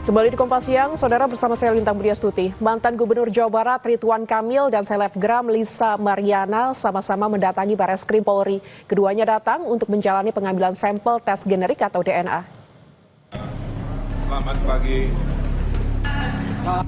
Kembali di Kompas Siang, saudara, bersama saya Lintang Budiastuti. Mantan Gubernur Jawa Barat Ridwan Kamil dan selebgram Lisa Mariana sama-sama mendatangi Bareskrim Polri. Keduanya datang untuk menjalani pengambilan sampel tes generik atau DNA. Selamat pagi.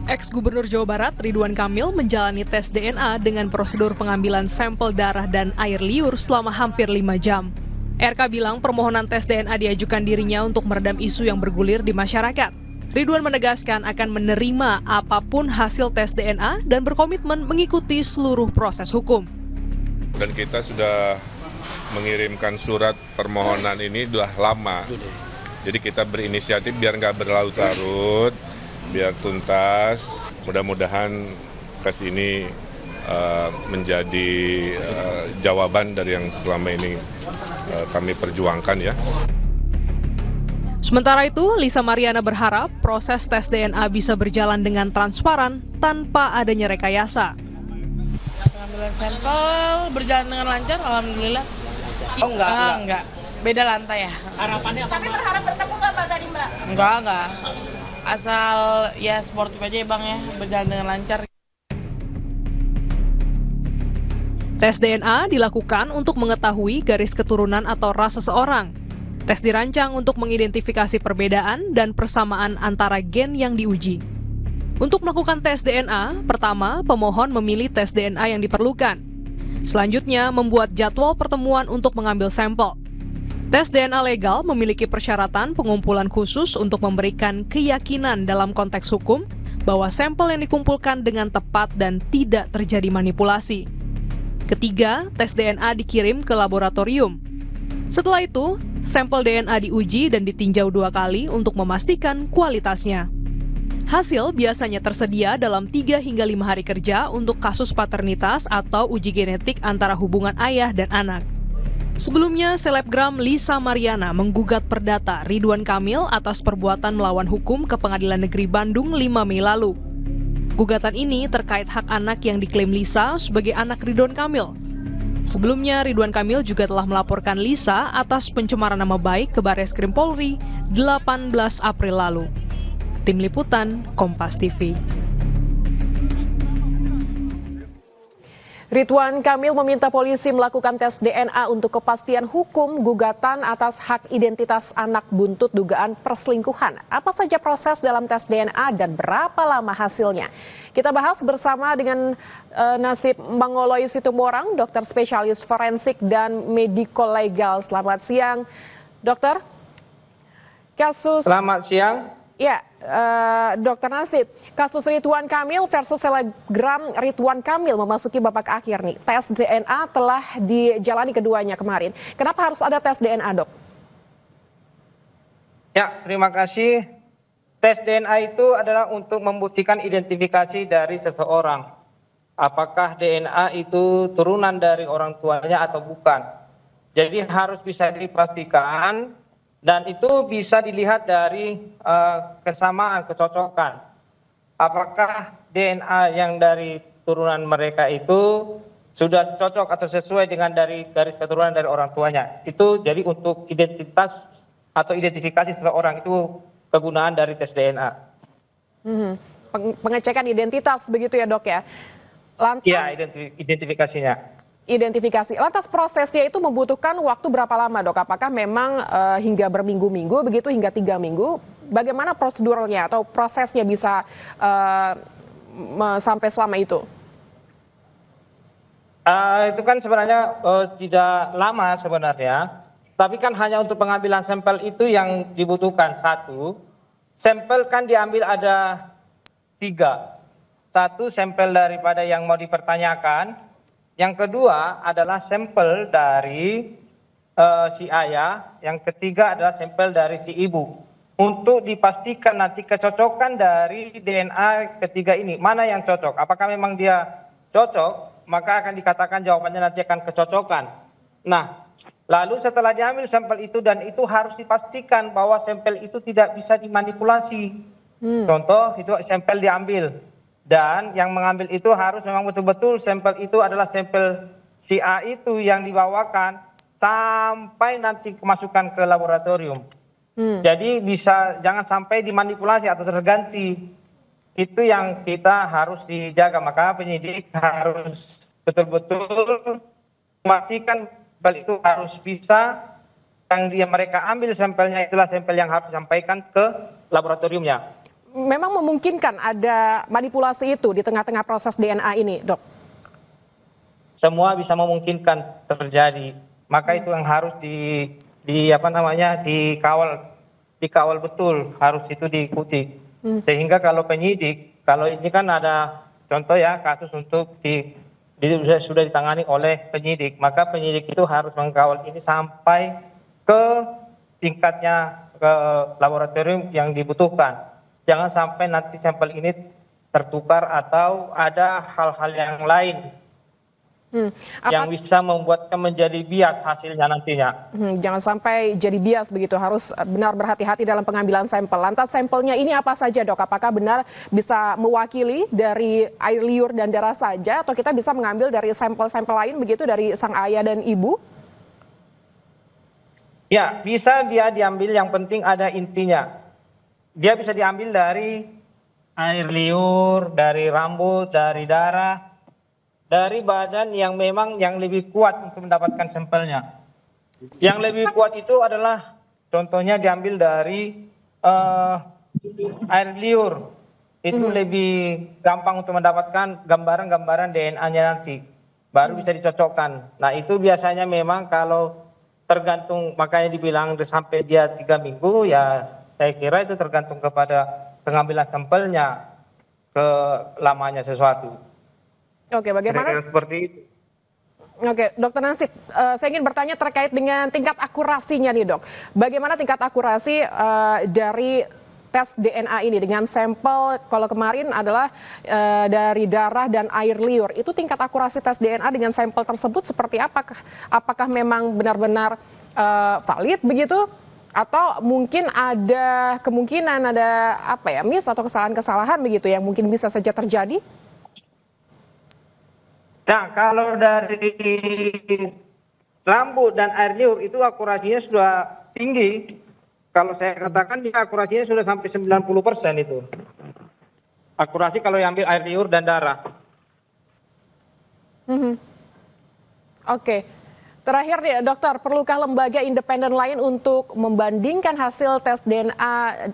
Ex-Gubernur Jawa Barat Ridwan Kamil menjalani tes DNA dengan prosedur pengambilan sampel darah dan air liur selama hampir 5 jam. RK bilang permohonan tes DNA diajukan dirinya untuk meredam isu yang bergulir di masyarakat. Ridwan menegaskan akan menerima apapun hasil tes DNA dan berkomitmen mengikuti seluruh proses hukum. Dan kita sudah mengirimkan surat permohonan ini sudah lama. Jadi kita berinisiatif biar nggak berlarut-larut, biar tuntas. Mudah-mudahan tes ini menjadi jawaban dari yang selama ini kami perjuangkan ya. Sementara itu, Lisa Mariana berharap proses tes DNA bisa berjalan dengan transparan tanpa adanya rekayasa. Pengambilan sampel berjalan dengan lancar, alhamdulillah. Oh enggak. Beda lantai ya. Harapannya apa? Tapi berharap bertemu nggak Mbak tadi Mbak? Enggak. Asal ya sportif aja ya Bang ya, berjalan dengan lancar. Tes DNA dilakukan untuk mengetahui garis keturunan atau ras seseorang. Tes dirancang untuk mengidentifikasi perbedaan dan persamaan antara gen yang diuji. Untuk melakukan tes DNA, pertama pemohon memilih tes DNA yang diperlukan. Selanjutnya, membuat jadwal pertemuan untuk mengambil sampel. Tes DNA legal memiliki persyaratan pengumpulan khusus untuk memberikan keyakinan dalam konteks hukum bahwa sampel yang dikumpulkan dengan tepat dan tidak terjadi manipulasi. Ketiga, tes DNA dikirim ke laboratorium. Setelah itu, sampel DNA diuji dan ditinjau 2 kali untuk memastikan kualitasnya. Hasil biasanya tersedia dalam 3 hingga 5 hari kerja untuk kasus paternitas atau uji genetik antara hubungan ayah dan anak. Sebelumnya, selebgram Lisa Mariana menggugat perdata Ridwan Kamil atas perbuatan melawan hukum ke Pengadilan Negeri Bandung 5 Mei lalu. Gugatan ini terkait hak anak yang diklaim Lisa sebagai anak Ridwan Kamil. Sebelumnya, Ridwan Kamil juga telah melaporkan Lisa atas pencemaran nama baik ke Bareskrim Polri 18 April lalu. Tim Liputan, Kompas TV. Ridwan Kamil meminta polisi melakukan tes DNA untuk kepastian hukum gugatan atas hak identitas anak buntut dugaan perselingkuhan. Apa saja proses dalam tes DNA dan berapa lama hasilnya? Kita bahas bersama dengan Nasib Mangoloy Situmorang, dokter spesialis forensik dan mediko legal. Selamat siang, dokter. Selamat siang. Ya, Dokter Nasib, kasus Ridwan Kamil versus selebgram Ridwan Kamil memasuki babak akhir nih. Tes DNA telah dijalani keduanya kemarin. Kenapa harus ada tes DNA, Dok? Ya, terima kasih. Tes DNA itu adalah untuk membuktikan identifikasi dari seseorang. Apakah DNA itu turunan dari orang tuanya atau bukan. Jadi harus bisa dipastikan. Dan itu bisa dilihat dari kesamaan, kecocokan. Apakah DNA yang dari turunan mereka itu sudah cocok atau sesuai dengan dari garis keturunan dari orang tuanya. Itu jadi untuk identitas atau identifikasi seseorang itu kegunaan dari tes DNA. Pengecekan identitas begitu ya, Dok ya? Lantas, ya, identifikasinya. Identifikasi. Lantas prosesnya itu membutuhkan waktu berapa lama, Dok? Apakah memang hingga berminggu-minggu begitu, hingga 3 minggu? Bagaimana prosedurnya atau prosesnya bisa sampai selama itu? Itu kan sebenarnya tidak lama sebenarnya. Tapi kan hanya untuk pengambilan sampel itu yang dibutuhkan. 1, sampel kan diambil ada 3. 1, sampel daripada yang mau dipertanyakan. Yang kedua adalah sampel dari si ayah, yang ketiga adalah sampel dari si ibu. Untuk dipastikan nanti kecocokan dari DNA ketiga ini, mana yang cocok. Apakah memang dia cocok, maka akan dikatakan jawabannya nanti akan kecocokan. Nah, lalu setelah diambil sampel itu dan itu harus dipastikan bahwa sampel itu tidak bisa dimanipulasi. Contoh, itu sampel diambil. Dan yang mengambil itu harus memang betul-betul sampel itu adalah sampel si A itu yang dibawakan sampai nanti kemasukan ke laboratorium. Jadi jangan sampai dimanipulasi atau terganti. Itu yang kita harus dijaga. Maka penyidik harus betul-betul memastikan balik itu harus bisa yang mereka ambil sampelnya itulah sampel yang harus disampaikan ke laboratoriumnya. Memang memungkinkan ada manipulasi itu di tengah-tengah proses DNA ini, Dok? Semua bisa memungkinkan terjadi. Maka itu yang harus dikawal betul, harus itu diikuti. Sehingga kalau penyidik, kalau ini kan ada contoh ya kasus untuk sudah ditangani oleh penyidik, maka penyidik itu harus mengkawal ini sampai ke tingkatnya ke laboratorium yang dibutuhkan. Jangan sampai nanti sampel ini tertukar atau ada hal-hal yang lain yang bisa membuatnya menjadi bias hasilnya nantinya. Jangan sampai jadi bias begitu, harus benar berhati-hati dalam pengambilan sampel. Lantas sampelnya ini apa saja, Dok? Apakah benar bisa mewakili dari air liur dan darah saja, atau kita bisa mengambil dari sampel-sampel lain begitu dari sang ayah dan ibu? Ya, bisa dia diambil, yang penting ada intinya. Dia bisa diambil dari air liur, dari rambut, dari darah, dari badan yang memang yang lebih kuat untuk mendapatkan sampelnya. Yang lebih kuat itu adalah contohnya diambil dari air liur. Itu lebih gampang untuk mendapatkan gambaran-gambaran DNA-nya nanti. Baru bisa dicocokkan. Nah itu biasanya memang kalau tergantung, makanya dibilang sampai dia 3 minggu, ya saya kira itu tergantung kepada pengambilan sampelnya ke lamanya sesuatu. Oke, bagaimana? Seperti itu. Oke, Dokter Nasib, saya ingin bertanya terkait dengan tingkat akurasinya nih, Dok. Bagaimana tingkat akurasi dari tes DNA ini dengan sampel, kalau kemarin adalah dari darah dan air liur, itu tingkat akurasi tes DNA dengan sampel tersebut seperti apa? Apakah memang benar-benar valid begitu? Atau mungkin ada kemungkinan ada miss atau kesalahan-kesalahan begitu yang mungkin bisa saja terjadi? Nah, kalau dari rambut dan air liur itu akurasinya sudah tinggi. Kalau saya katakan dia akurasinya sudah sampai 90% itu. Akurasi kalau yang ambil air liur dan darah. Oke. Terakhir nih, Dokter, perlukah lembaga independen lain untuk membandingkan hasil tes DNA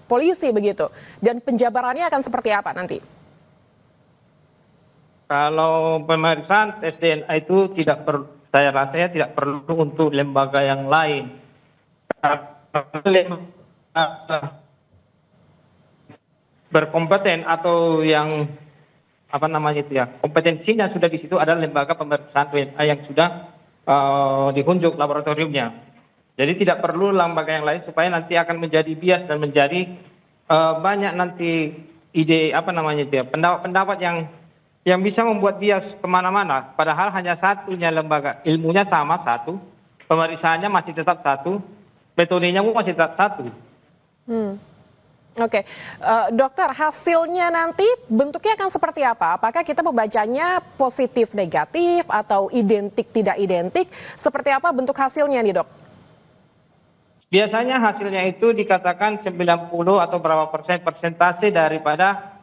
polisi begitu? Dan penjabarannya akan seperti apa nanti? Kalau pemeriksaan tes DNA itu saya rasa tidak perlu untuk lembaga yang lain. Berkompeten atau yang kompetensinya sudah di situ adalah lembaga pemeriksaan DNA yang sudah ditunjuk laboratoriumnya. Jadi tidak perlu lembaga yang lain supaya nanti akan menjadi bias dan menjadi banyak nanti ide pendapat-pendapat yang bisa membuat bias kemana-mana, padahal hanya satunya lembaga, ilmunya sama satu, pemeriksaannya masih tetap satu, metodenya pun masih tetap satu. Oke, Dokter, hasilnya nanti bentuknya akan seperti apa? Apakah kita membacanya positif negatif atau identik tidak identik? Seperti apa bentuk hasilnya nih, Dok? Biasanya hasilnya itu dikatakan 90 atau berapa persentase daripada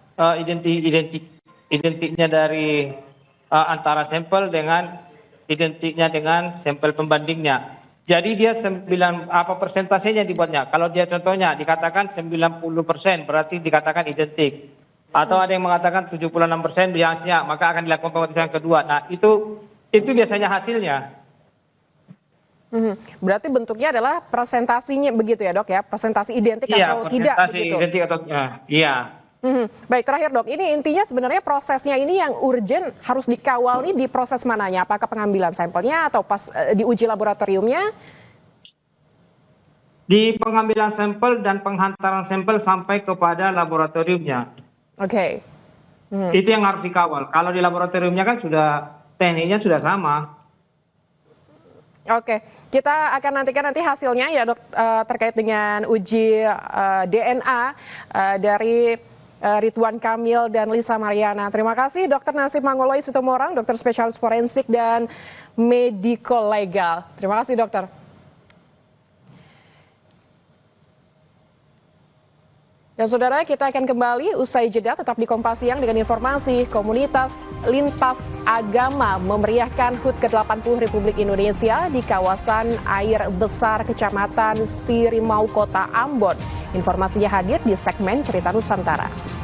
identiknya dari antara sampel dengan identiknya dengan sampel pembandingnya. Jadi dia persentasenya dibuatnya. Kalau dia contohnya dikatakan 90%, berarti dikatakan identik. Atau ada yang mengatakan 76% biasanya, maka akan dilakukan pemeriksaan kedua. Nah, itu biasanya hasilnya. Berarti bentuknya adalah presentasinya begitu ya, Dok ya? Presentasi identik atau tidak begitu? Identik atau iya. Baik, terakhir, Dok, ini intinya sebenarnya prosesnya ini yang urgent harus dikawal di proses mananya? Apakah pengambilan sampelnya atau pas diuji laboratoriumnya? Di pengambilan sampel dan penghantaran sampel sampai kepada laboratoriumnya. Oke. Itu yang harus dikawal. Kalau di laboratoriumnya kan sudah tekniknya sudah sama. Oke, kita akan nantikan nanti hasilnya ya, Dok, terkait dengan uji DNA dari Ridwan Kamil dan Lisa Mariana. Terima kasih Dr. Nasib Mangoloi Sitomorang, dokter spesialis forensik dan mediko legal. Terima kasih, Dokter. Dan saudara, kita akan kembali usai jeda, tetap di Kompas Siang dengan informasi komunitas lintas agama memeriahkan HUT ke-80 Republik Indonesia di kawasan Air Besar Kecamatan Sirimau, Kota Ambon. Informasinya hadir di segmen Cerita Nusantara.